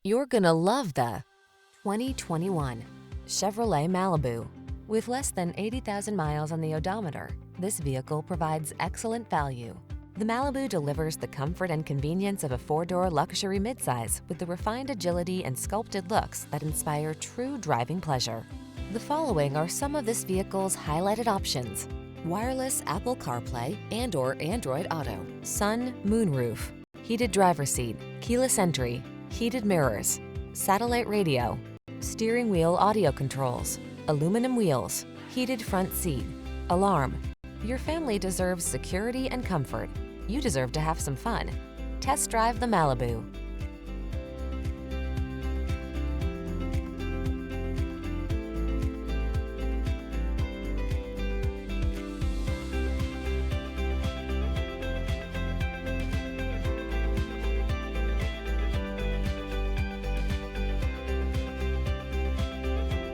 You're gonna love the 2021 Chevrolet Malibu. With less than 80,000 miles on the odometer, this vehicle provides excellent value. The Malibu delivers the comfort and convenience of a four-door luxury midsize with the refined agility and sculpted looks that inspire true driving pleasure. The following are some of this vehicle's highlighted options: wireless Apple CarPlay and/or Android Auto, sun, moonroof, heated driver's seat, keyless entry, heated mirrors, satellite radio, steering wheel audio controls, aluminum wheels, heated front seat, alarm. Your family deserves security and comfort. You deserve to have some fun. Test drive the Malibu.